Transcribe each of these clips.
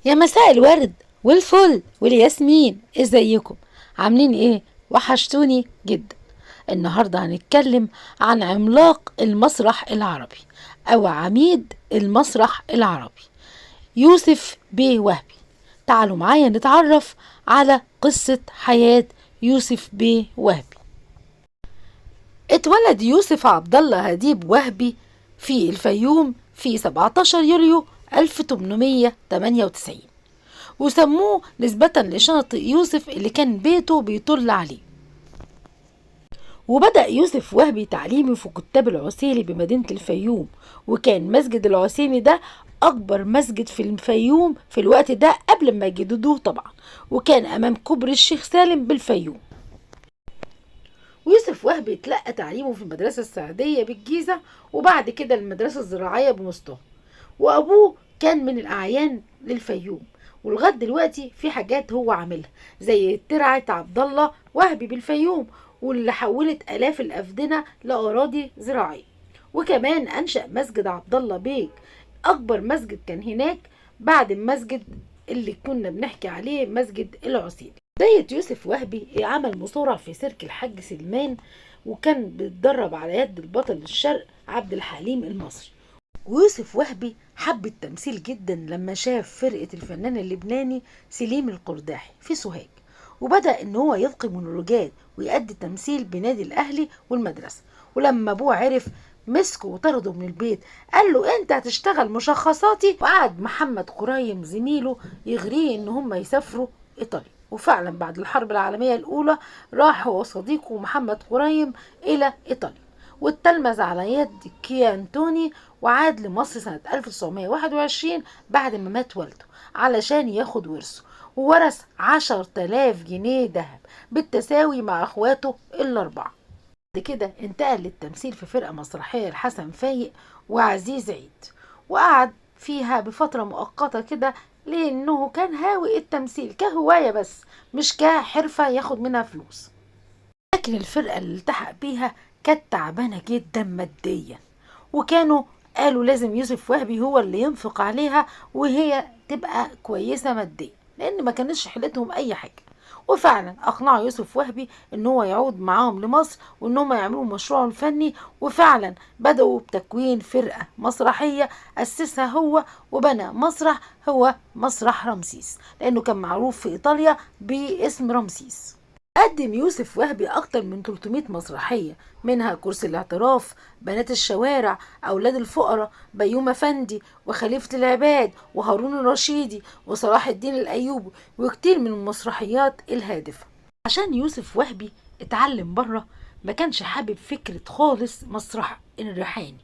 يا مساء الورد والفل والياسمين، ازيكم؟ عاملين ايه؟ وحشتوني جدا. النهاردة هنتكلم عن عملاق المسرح العربي او عميد المسرح العربي، يوسف بيه وهبي. تعالوا معايا نتعرف على قصة حياة يوسف بيه وهبي. اتولد يوسف عبد الله هديب وهبي في الفيوم في 17 يوليو 1898، وسموه نسبة لشاطئ يوسف اللي كان بيته بيطل عليه. وبدأ يوسف وهبي تعليمه في كتاب العسيلي بمدينة الفيوم، وكان مسجد العسيلي ده أكبر مسجد في الفيوم في الوقت ده قبل ما يجددوه طبعا، وكان أمام كوبري الشيخ سالم بالفيوم. ويوسف وهبي اتلقى تعليمه في المدرسة السعدية بالجيزة، وبعد كده المدرسة الزراعية بمصطفى. وأبوه كان من الأعيان للفيوم، ولغايه دلوقتي في حاجات هو عاملها زي ترعه عبد الله وهبي بالفيوم، واللي حولت الاف الافدنه لاراضي زراعيه. وكمان انشا مسجد عبد الله بيك، اكبر مسجد كان هناك بعد المسجد اللي كنا بنحكي عليه مسجد العسيلي. بدايه يوسف وهبي عمل مصارع في سيرك الحاج سلمان، وكان بيتدرب على يد البطل الشرق عبد الحليم المصري. ويوسف وهبي حب التمثيل جدا لما شاف فرقة الفنان اللبناني سليم القرداحي في سوهاج، وبدأ ان هو يلقي مونولوجات ويأدي تمثيل بنادي الاهلي والمدرسة. ولما ابوه عرف مسكه وطرده من البيت، قال له انت هتشتغل مشخصاتي. وقعد محمد قريم زميله يغريه ان هم يسافروا ايطاليا. وفعلا بعد الحرب العالمية الاولى راح هو وصديقه محمد قريم الى ايطاليا، واتلمذ على يد كيا أنتوني، وعاد لمصر سنة 1921 بعد ما مات والده علشان ياخد ورثه، وورث 10,000 جنيه دهب بالتساوي مع اخواته الاربعة. بعد كده انتقل للتمثيل في فرقة مسرحية لحسن فايق وعزيز عيد، وقعد فيها بفترة مؤقتة كده لأنه كان هاوي التمثيل كهواية بس مش كحرفة ياخد منها فلوس. لكن الفرقة اللي التحق بيها كانت تعبانة جدا ماديا، وكانوا قالوا لازم يوسف وهبي هو اللي ينفق عليها وهي تبقى كويسة ماديا، لأن ما كانش حيلتهم أي حاجة. وفعلا أقنعوا يوسف وهبي إن هو يعود معاهم لمصر وإن هم يعملوا مشروعه الفني، وفعلا بدأوا بتكوين فرقة مسرحية أسسها هو، وبنى مسرح هو مسرح رمسيس، لأنه كان معروف في إيطاليا باسم رمسيس. قدم يوسف وهبي أكتر من 300 مسرحية، منها كرسي الاعتراف، بنات الشوارع، أولاد الفقراء، بيوم أفندي، وخليفة العباد، وهارون الرشيدي، وصلاح الدين الأيوبي، وكتير من المسرحيات الهادفة. عشان يوسف وهبي اتعلم بره، ما كانش حابب فكرة خالص مسرح الريحاني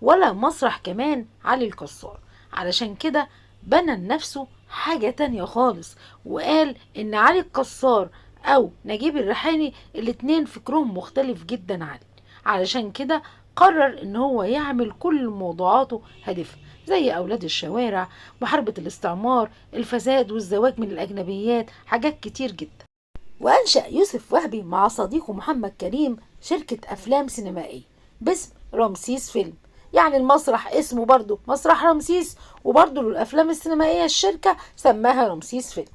ولا مسرح كمان علي الكسار، علشان كده بنى لنفسه حاجة تانية خالص، وقال ان علي الكسار او نجيب الريحاني الاتنين فكرهم مختلف جدا عنه. علشان كده قرر ان هو يعمل كل موضوعاته هادفة، زي اولاد الشوارع، محاربة الاستعمار، الفساد والزواج من الاجنبيات، حاجات كتير جدا. وأنشأ يوسف وهبي مع صديقه محمد كريم شركة أفلام سينمائية باسم رمسيس فيلم، يعني المسرح اسمه برضو مسرح رمسيس، وبرضو للأفلام السينمائية الشركة سماها رمسيس فيلم.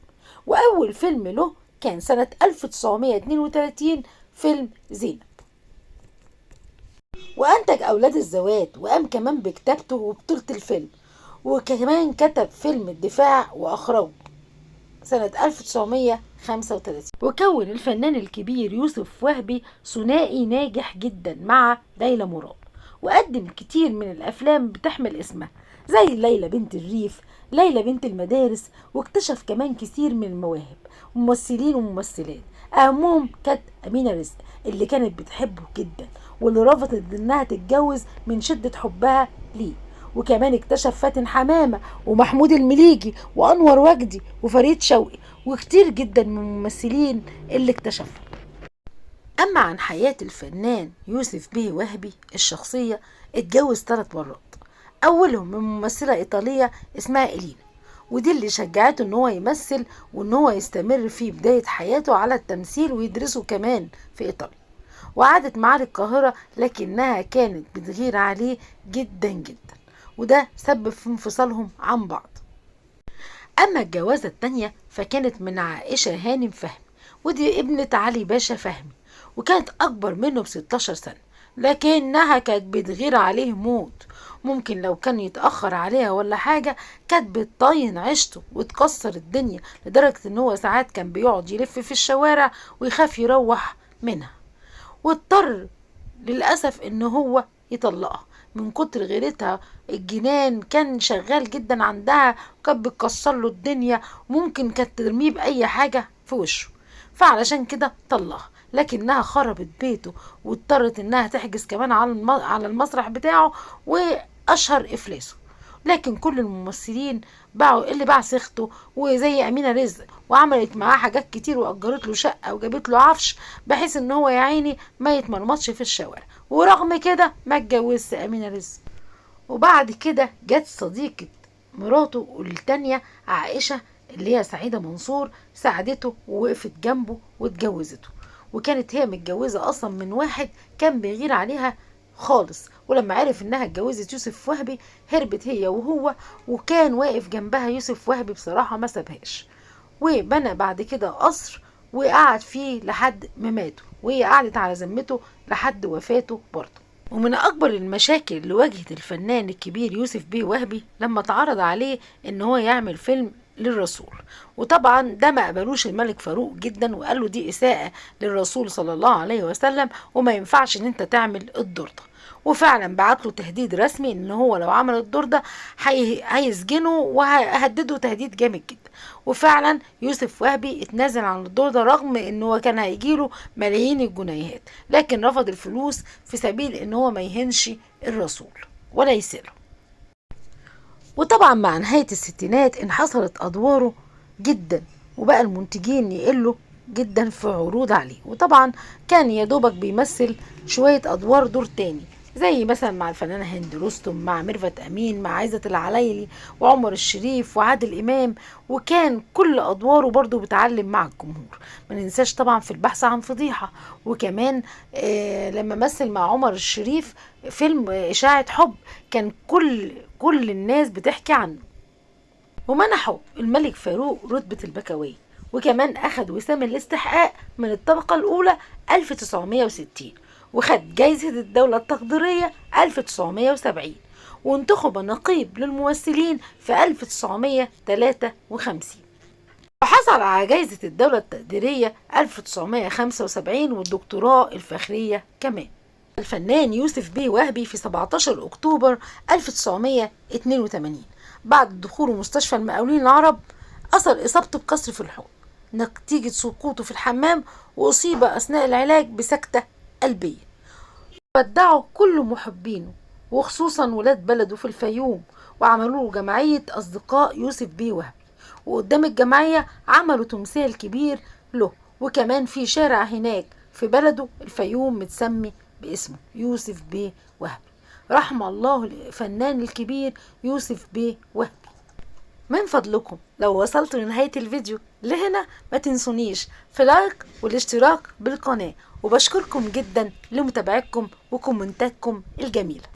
وأول فيلم له كان سنة 1932 فيلم زينب. وأنتج أولاد الزوات، وقام كمان بكتابته وبطولة الفيلم، وكمان كتب فيلم الدفاع وأخرجه سنة 1935. وكون الفنان الكبير يوسف وهبي ثنائي ناجح جدا مع ليلى مراد، وقدم كتير من الأفلام بتحمل اسمها زي ليلى بنت الريف، ليلى بنت المدارس، واكتشف كمان كتير من المواهب ممثلين وممثلات. أهمهم كانت أمينة رزق اللي كانت بتحبه جدا، واللي رفضت إنها تتجوز من شدة حبها ليه. وكمان اكتشف فاتن حمامة ومحمود المليجي وأنور وجدي وفريد شوقي وكتير جدا من الممثلين اللي اكتشفها. أما عن حياة الفنان يوسف بيه وهبي الشخصية، اتجوز 3 مرات، أولهم من ممثلة إيطالية اسمها إلينا، ودي اللي شجعته ان هو يمثل وان هو يستمر في بداية حياته على التمثيل ويدرسه كمان في إيطاليا. وعادت معاه للقاهرة، لكنها كانت بتغير عليه جدا جدا، وده سبب في انفصالهم عن بعض. أما الجوازة التانية فكانت من عائشة هانم فهمي، ودي ابنة علي باشا فهمي، وكانت أكبر منه ب16 سنة، لكنها كانت بتغير عليه موت. ممكن لو كان يتأخر عليها ولا حاجة كانت بتطين عيشته وتكسر الدنيا، لدرجة ان هو ساعات كان بيقعد يلف في الشوارع ويخاف يروح منها، واضطر للأسف ان هو يطلقها من كتر غيرتها. الجنان كان شغال جدا عندها وكانت بتكسر له الدنيا، وممكن كانت ترميه بأي حاجة في وشه، فعلشان كده طلقها. لكنها خربت بيته واضطرت انها تحجز كمان على المسرح بتاعه واشهر افلاسه. لكن كل الممثلين باعوا اللي باع سيخته، وزي امينه رزق وعملت معاه حاجات كتير واجرت له شقه وجابت له عفش بحيث ان هو يا عيني ما يتمرمطش في الشوارع، ورغم كده ما اتجوزش امينه رزق. وبعد كده جت صديقه مراته التانية عائشه اللي هي سعيده منصور، ساعدته ووقفت جنبه واتجوزته. وكانت هي متجوزه اصلا من واحد كان بيغير عليها خالص، ولما عرف انها اتجوزت يوسف وهبي هربت هي وهو، وكان واقف جنبها يوسف وهبي بصراحة ما سابهاش، وبنى بعد كده قصر وقعد فيه لحد ما ماته، وهي قعدت على ذمته لحد وفاته برضه. ومن أكبر المشاكل اللي واجهت الفنان الكبير يوسف بيه وهبي لما اتعرض عليه إن هو يعمل فيلم للرسول، وطبعا ده ما قبلوش الملك فاروق جدا، وقال له دي إساءة للرسول صلى الله عليه وسلم وما ينفعش إن أنت تعمل الدور ده. وفعلا بعت له تهديد رسمي ان هو لو عمل الدور ده هيسجنه وهدده تهديد جامد جدا. وفعلا يوسف وهبي اتنازل عن الدور ده رغم ان هو كان هيجيله ملايين الجنيهات، لكن رفض الفلوس في سبيل ان هو ما يهنش الرسول ولا يسأله. وطبعا مع نهاية الستينات انحصرت ادواره جدا، وبقى المنتجين يقلوا جدا في عروض عليه، وطبعا كان يا دوبك بيمثل شوية ادوار دور تاني، زي مثلا مع الفنانة هند رستم، مع ميرفت أمين، مع عزت العلايلي وعمر الشريف وعادل إمام، وكان كل أدواره برضو بتعلم مع الجمهور. ما ننساش طبعا في البحث عن فضيحة، وكمان لما مثل مع عمر الشريف فيلم إشاعة حب كان كل الناس بتحكي عنه. ومنحوا الملك فاروق رتبة البكوية، وكمان أخد وسام الاستحقاق من الطبقة الأولى 1960، وخد جايزة الدولة التقديرية 1970، وانتخب نقيب للممثلين في 1953، وحصل على جايزة الدولة التقديرية 1975 والدكتوراه الفخرية كمان. الفنان يوسف بيه وهبي في 17 أكتوبر 1982 بعد دخوله مستشفى المقاولين العرب أثر إصابته بكسر في الحوض نتيجة سقوطه في الحمام، وأصيب أثناء العلاج بسكتة قلبية. ودعوا كل محبينه وخصوصا ولاد بلده في الفيوم، وعملوا له جمعية أصدقاء يوسف بيه وهبي، وقدام الجمعية عملوا تمثال كبير له، وكمان في شارع هناك في بلده الفيوم متسمي باسمه يوسف بيه وهبي. رحم الله الفنان الكبير يوسف بيه وهبي. من فضلكم لو وصلتوا لنهاية الفيديو لهنا ما تنسونيش في لايك والاشتراك بالقناة، وبشكركم جدا لمتابعتكم وكومنتاتكم الجميلة.